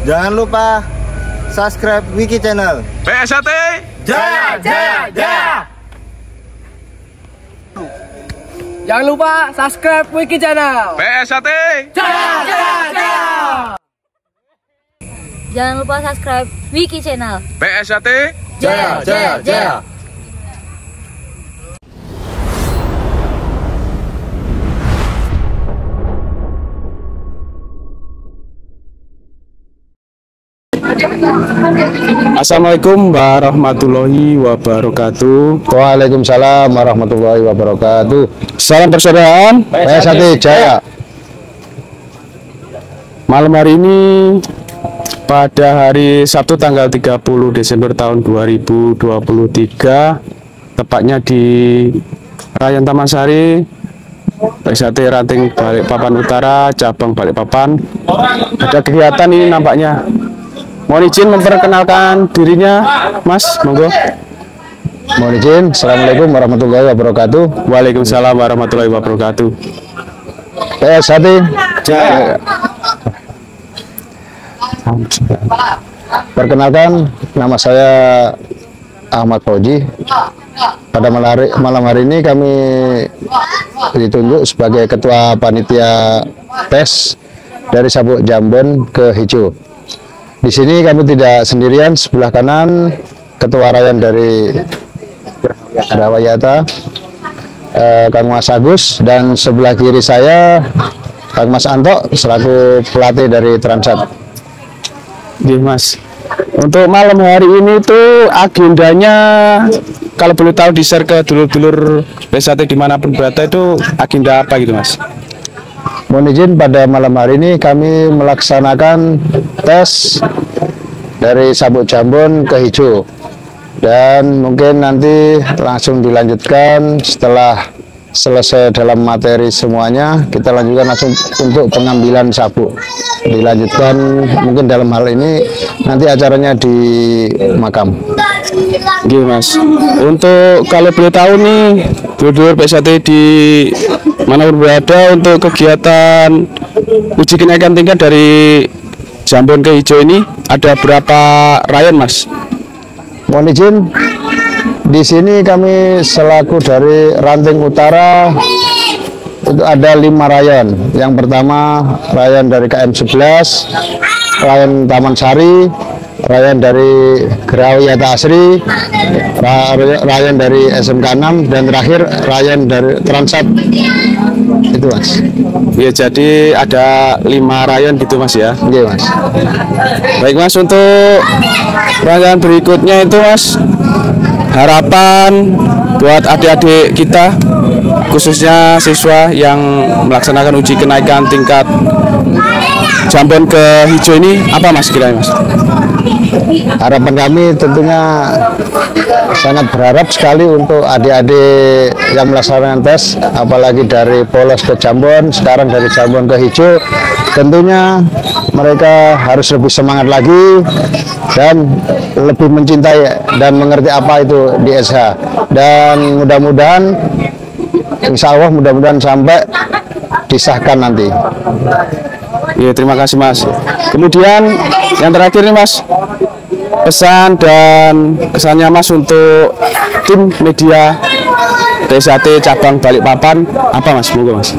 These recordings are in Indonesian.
Jangan lupa subscribe Wiki Channel. PSAT Jaya, jaya, jaya. Jangan lupa subscribe Wiki Channel. PSAT Jaya, jaya, jaya. Jangan lupa subscribe Wiki Channel. PSAT Jaya, jaya, jaya. Assalamualaikum warahmatullahi wabarakatuh. Waalaikumsalam warahmatullahi wabarakatuh. Salam persaudaraan PSAT Jaya. Malam hari ini pada hari Sabtu tanggal 30 Desember tahun 2023, tepatnya di Rayan Taman Sari, PSAT Ranting Balikpapan Utara, cabang Balikpapan. Ada kegiatan ini nampaknya. Mohon izin memperkenalkan dirinya, Mas, monggo. Mohon izin. Assalamualaikum warahmatullahi wabarakatuh. Waalaikumsalam warahmatullahi wabarakatuh. PSAT Jaya. Perkenalkan, nama saya Ahmad Fauji. Pada malam hari ini kami ditunjuk sebagai Ketua Panitia PES dari Sabuk Jambon ke Hijau. Di sini kami tidak sendirian, sebelah kanan Ketua Rayan dari Rawayata, Kang Mas Agus, dan sebelah kiri saya Kang Mas Anto selaku pelatih dari Transat. Iya, Mas. Untuk malam hari ini tuh agendanya, kalau boleh tahu di-share ke dulur-dulur PSAT dimanapun berada, itu agenda apa gitu, Mas? Mohon izin, pada malam hari ini kami melaksanakan tes dari Sabuk Jambon ke Hijau, dan mungkin nanti langsung dilanjutkan setelah selesai dalam materi semuanya. Kita lanjutkan langsung untuk pengambilan sabuk, dilanjutkan mungkin dalam hal ini nanti acaranya di makam. Oke, Mas. Untuk kalau boleh tahu nih, dulur-dulur PSAT di mana berada, untuk kegiatan uji kenaikan tingkat dari Jambon ke Hijau ini ada berapa rayon, Mas? Mohon izin, di sini kami selaku dari Ranting Utara itu ada 5 rayon. Yang pertama rayon dari KM 11, rayon Taman Sari, rayon dari Gerawiyata Asri, rayon dari SMK 6, dan terakhir rayon dari Transat. Itu, Mas. Ya, jadi ada 5 rayon gitu, Mas, ya. Oke, Mas. Baik, Mas, untuk rangkaian berikutnya itu, Mas, harapan buat adik-adik kita, khususnya siswa yang melaksanakan uji kenaikan tingkat Jambon ke Hijau ini apa, Mas, kiranya, Mas? Harapan kami tentunya sangat berharap sekali untuk adik-adik yang melaksanakan tes, apalagi dari polos ke Jambon, sekarang dari Jambon ke Hijau. Tentunya mereka harus lebih semangat lagi dan lebih mencintai dan mengerti apa itu di SH. Dan mudah-mudahan, insya Allah mudah-mudahan sampai disahkan nanti. Ya, terima kasih, Mas. Kemudian yang terakhir nih, Mas, pesan dan kesannya, Mas, untuk tim media PSAT cabang Balikpapan apa, Mas? Monggo, Mas.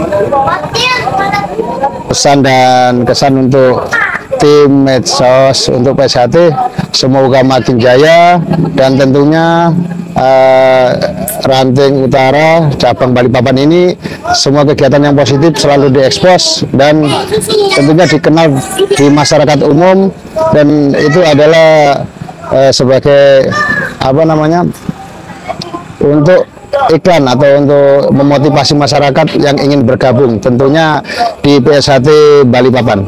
Pesan dan kesan untuk tim medsos untuk PSAT, semoga makin jaya, dan tentunya Ranting Utara cabang Balikpapan ini semua kegiatan yang positif selalu diekspos dan tentunya dikenal di masyarakat umum, dan itu adalah sebagai apa namanya, untuk iklan atau untuk memotivasi masyarakat yang ingin bergabung tentunya di PSAT Balikpapan.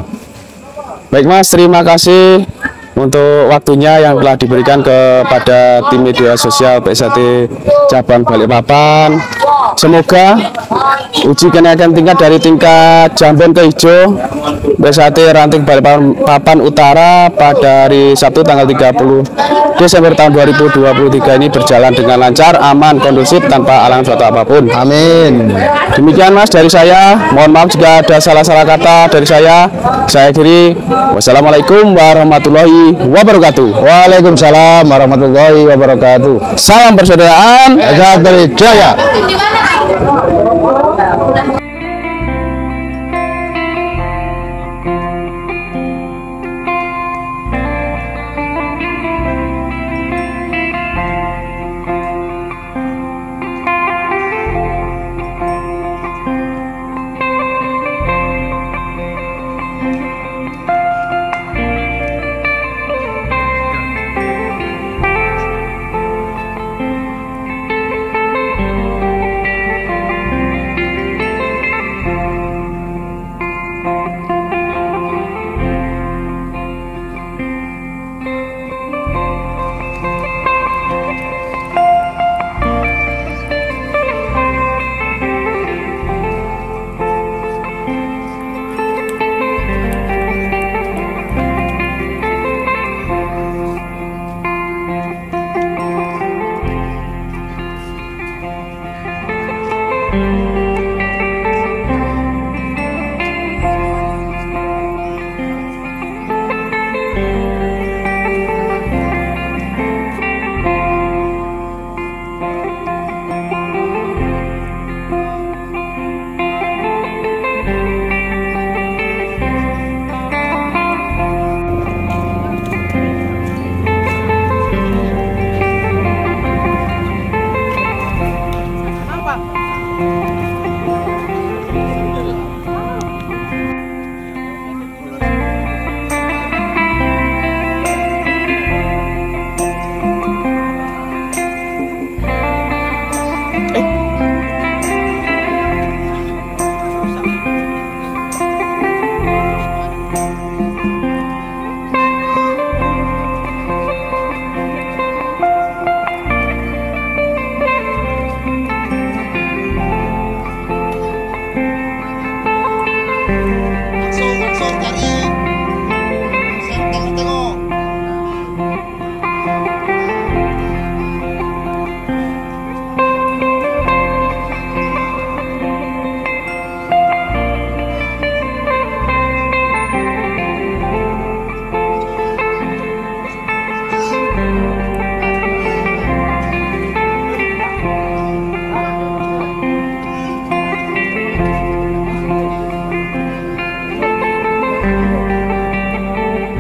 Baik, Mas, terima kasih untuk waktunya yang telah diberikan kepada tim media sosial PSAT cabang Balikpapan. Semoga uji kenaikan tingkat dari tingkat Jambon ke Ijo BSAT Ranting Balikpapan Utara pada hari Sabtu tanggal 30 Desember tahun 2023 ini berjalan dengan lancar, aman, kondusif, tanpa halangan suatu apapun. Amin. Demikian Mas dari saya. Mohon maaf jika ada salah-salah kata dari saya. Saya akhiri. Wassalamualaikum warahmatullahi wabarakatuh. Waalaikumsalam warahmatullahi wabarakatuh. Salam persaudaraan. Jaya Jaya.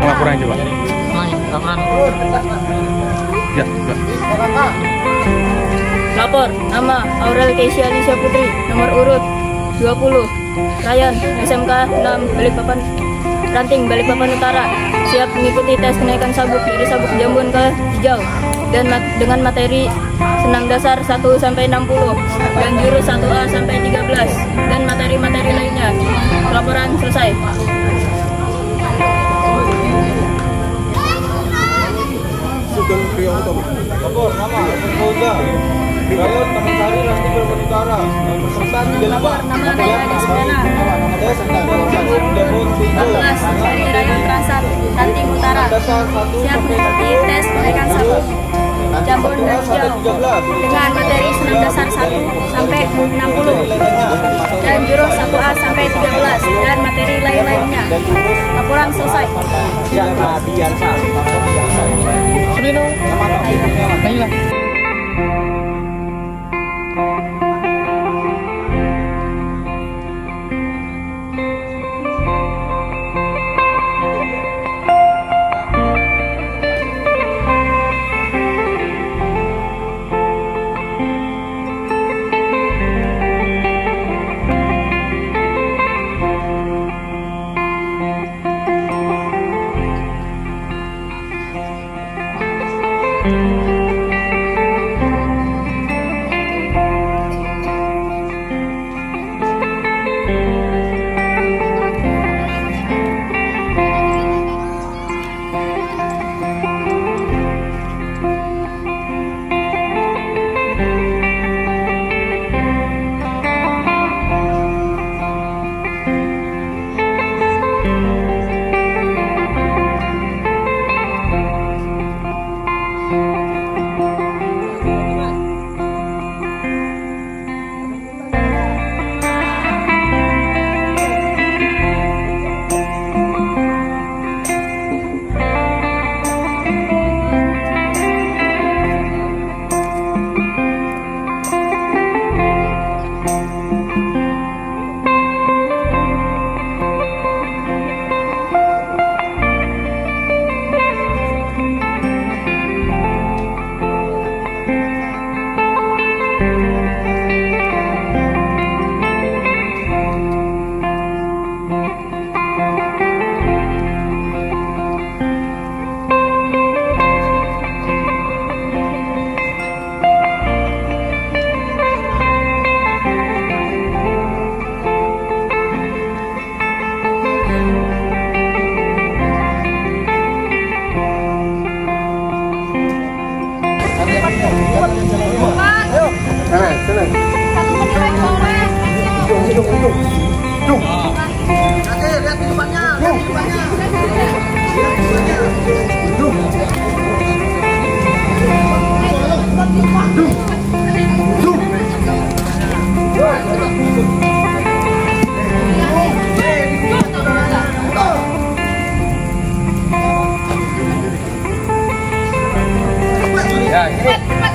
Laporan coba. Ya, Lapor, nama Aurel Keisha Alicia Putri, nomor urut 20, Ryan, SMK 6, Balikpapan, Ranting, Balikpapan Utara, siap mengikuti tes kenaikan sabuk dari sabuk Jambon ke Hijau, dan dengan materi senam dasar 1 sampai 60 dan jurus 1A sampai 13 dan materi-materi lainnya. Laporan selesai. Lapor nama Polda Rayon Taman Sari Ranting Balikpapan Utara. Peserta 3 Lapor nama Raya Desdana, tes kenaikan sabuk Jambon ke Hijau. 14 dari Rayon Transat, Ranting Utara, Dasar 1 siap mengikuti tes kenaikan sabuk Jambon dan Hijau dengan materi senam dasar 1 sampai 60 dan jurus 1A sampai 13 dan materi lain-lainnya. Laporan selesai.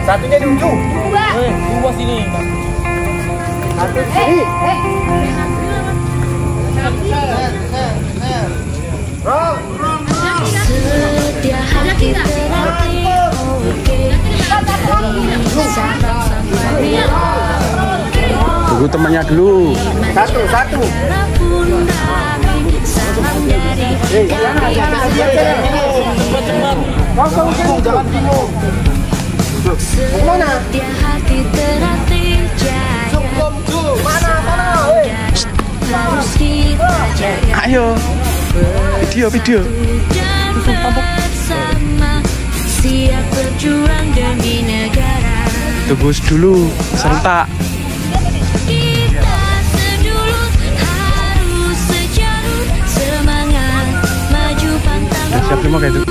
Satunya di ujung. Dua sini. Satu sini. Setia hati terlatih, oke. Sabar sampai Tunggu temannya dulu. Satu. salam dari Jangan bingung. setia hati terlatih jaya. Mana? Harus kita jaga. Ayo. Video. Dan bersama siap berjuang demi negara. Tunggu dulu. Serentak. Kita sedulur harus sejarut, semangat maju pantang Siap semua kayak itu.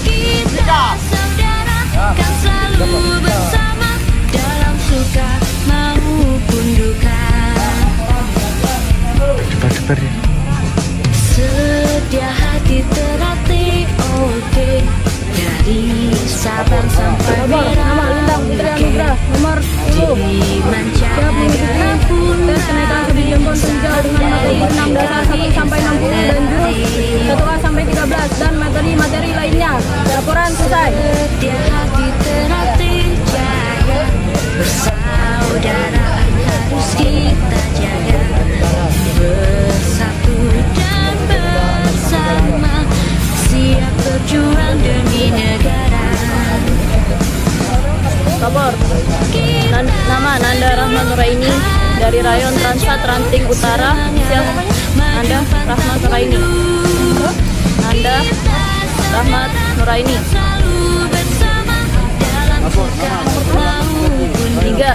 Kita saudara kan selalu bersama dalam suka maupun duka. Debar ya. Setia hati terlatih, oke. Dari Sabang sampai Merauke, nomor 10 di mancanegara pun kenaikan sebelum jambon sejauh dengan materi 6 dasar 1 sampai 60 dan jurus 1A sampai 13 dan materi lainnya. Laporan selesai. setia hati terlatih jaya. Persaudaraan harus kita jaga. Bersatu dan bersama siap berjuang demi negara. Kabar. Nama Nanda Rahmat Nuraini dari Rayon Transat Ranting Utara. Siapa? Nanda Rahmat Nuraini. Nanda Rahmat Nuraini. Selalu bersama dalam suka maupun 3.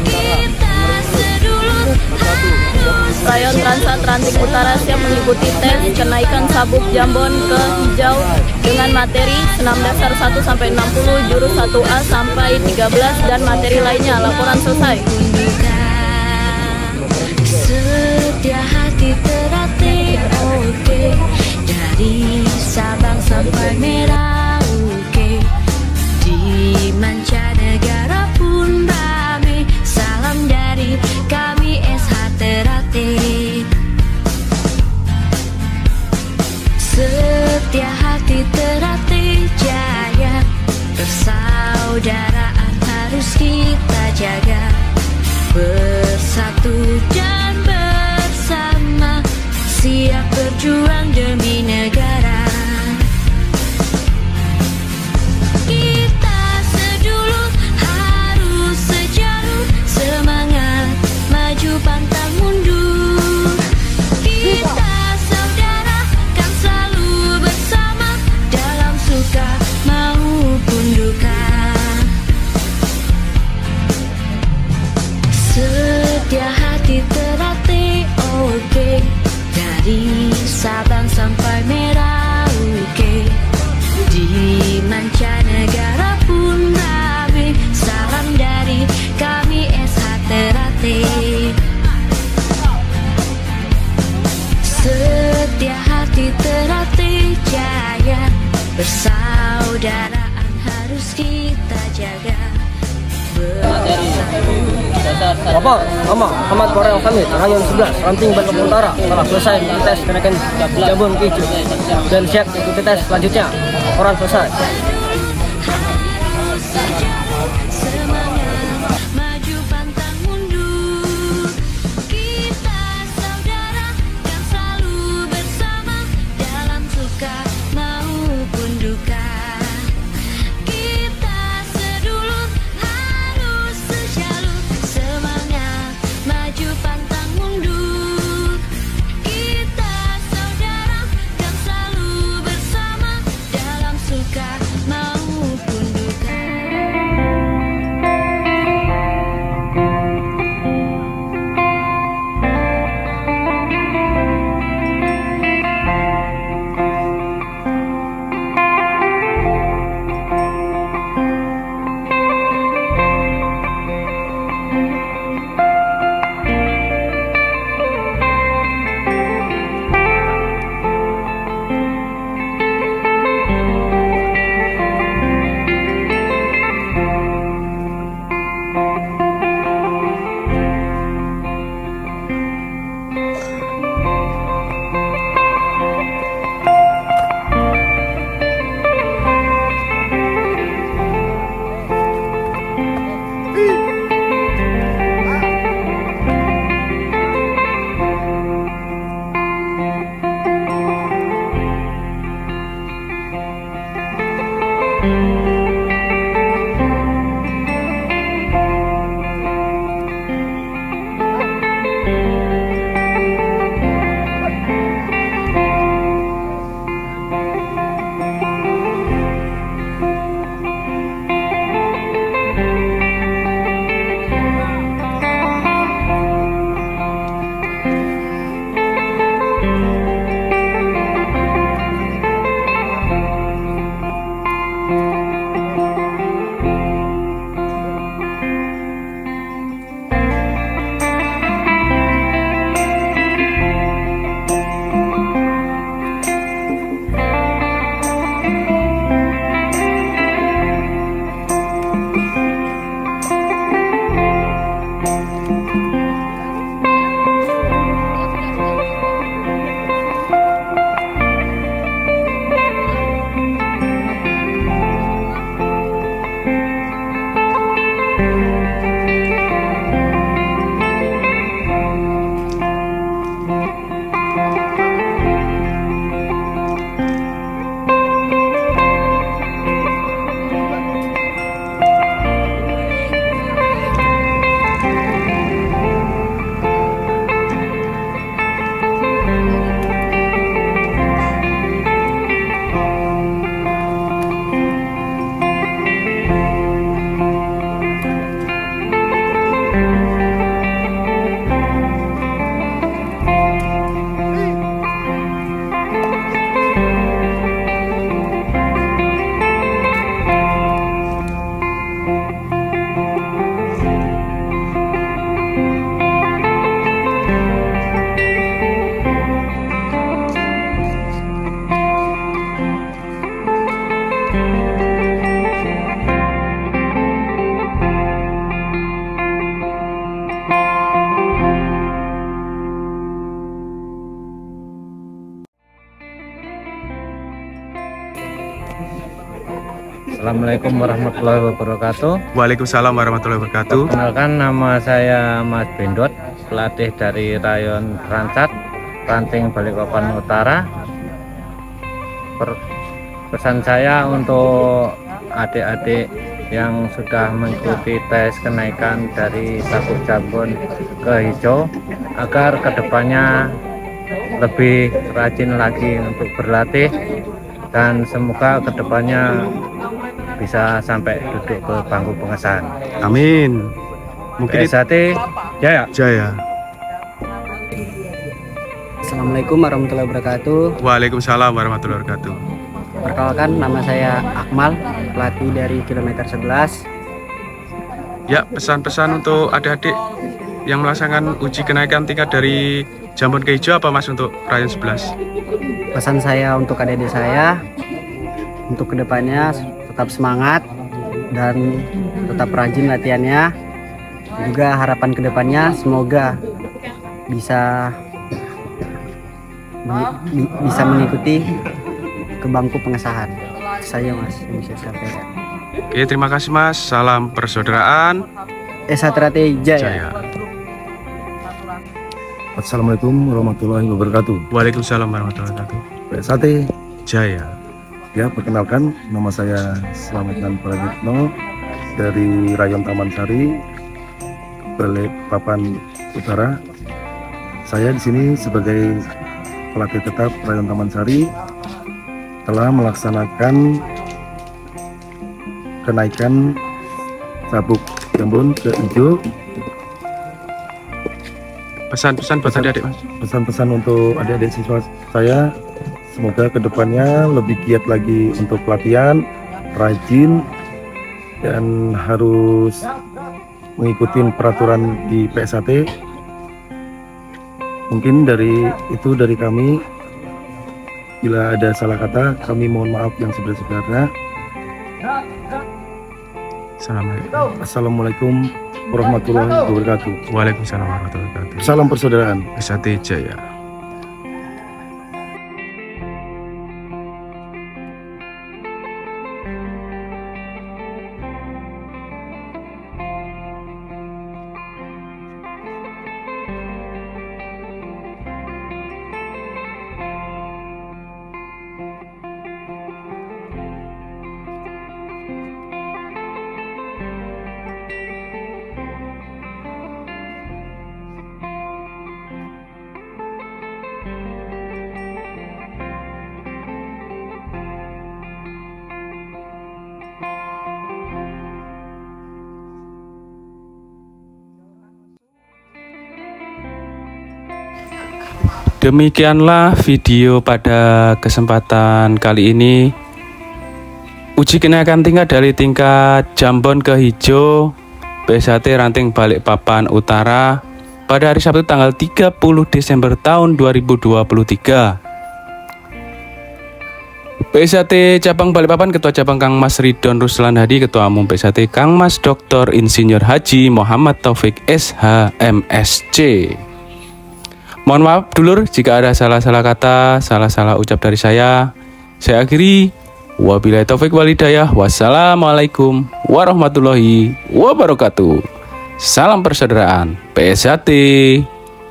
kita sedulur harus Rayon Transat Ranting Utara siap mengikuti tes kenaikan sabuk jambon ke hijau dengan materi senam dasar 1 sampai 60, jurus 1A sampai 13 dan materi lainnya. Laporan selesai. setia hati terlatih, oke. Dari Sabang sampai Merauke, di mancanegara pun rame. Salam dari kami SH Terlatih. Setia hati terlatih jaya. Persaudaraan harus kita jaga. Bersatu dan bersama siap berjuang demi negara. Kita sedulur harus sejarut, semangat maju pantang mundur. Kita saudara kan selalu bersama dalam suka maupun duka. Setia hati terlatih, oke. Dari Sabang sampai Merauke, di mancanegara pun rame. Salam dari kami SH Terlatih. Setia hati terlatih jaya. Persaudaraan harus kita jaga. Lapor nama Ahmad Korel Hamid, Rayon 11, Ranting Banteng Utara telah selesai tes kenaikan jambon ke hijau dan siap ikuti tes selanjutnya. Laporan selesai. Semangat maju pantang mundur. Kita saudara kan selalu bersama dalam suka maupun duka. Kita sedulur harus sejalur, semangat maju pantang mundur. Kita saudara kan selalu bersama dalam suka maupun Assalamualaikum warahmatullahi wabarakatuh. Waalaikumsalam warahmatullahi wabarakatuh. Perkenalkan, nama saya Mas Bendot, pelatih dari Rayon Rancat, Ranting Balikpapan Utara. Pesan saya untuk adik-adik yang sudah mengikuti tes kenaikan dari sabuk jambon ke hijau, agar kedepannya lebih rajin lagi untuk berlatih, dan semoga kedepannya bisa sampai duduk ke bangku pengesahan. Amin. Mungkin PSAT Jaya. Jaya. Assalamualaikum warahmatullahi wabarakatuh. Waalaikumsalam warahmatullahi wabarakatuh. Perkenalkan, nama saya Akmal, pelatih dari kilometer 11. Ya, pesan-pesan untuk adik-adik yang melaksanakan uji kenaikan tingkat dari jambon ke hijau apa Mas untuk Rayon 11? Pesan saya untuk adik-adik saya, untuk kedepannya tetap semangat dan tetap rajin latihannya. Juga harapan kedepannya semoga bisa bisa mengikuti ke bangku pengesahan. Saya Mas yang bisa sampaikan. Oke, terima kasih Mas. Salam persaudaraan. Esatrat Jaya. Jaya. Assalamualaikum warahmatullahi wabarakatuh. Waalaikumsalam warahmatullahi wabarakatuh. PSAT Jaya. ya, perkenalkan, nama saya Slametkan Prayitno dari Rayon Taman Sari, Balikpapan Utara. Saya di sini sebagai pelatih tetap Rayon Taman Sari telah melaksanakan kenaikan sabuk jambon ke hijau. Pesan-pesan buat adik-adik Mas. Pesan-pesan untuk adik-adik siswa saya, semoga kedepannya lebih giat lagi untuk pelatihan, rajin, dan harus mengikuti peraturan di PSAT. Mungkin dari kami. Bila ada salah kata, kami mohon maaf yang sebesar-besarnya. Assalamualaikum warahmatullahi wabarakatuh. Waalaikumsalam warahmatullahi wabarakatuh. Salam persaudaraan. PSAT Jaya. Demikianlah video pada kesempatan kali ini. Uji kenaikan tingkat dari tingkat Jambon ke Hijau PSHT Ranting Balikpapan Utara pada hari Sabtu tanggal 30 Desember tahun 2023. PSHT Cabang Balikpapan Ketua Cabang Kang Mas Ridon Ruslan Hadi, Ketua Umum PSHT Kang Mas Dr. Insinyur Haji Muhammad Taufik SH MSc. Mohon maaf dulur jika ada salah-salah kata, salah-salah ucap dari saya. Saya akhiri. Wabillahi taufik walhidayah. Wassalamualaikum warahmatullahi wabarakatuh. Salam persaudaraan. PSHT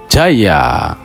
Jaya.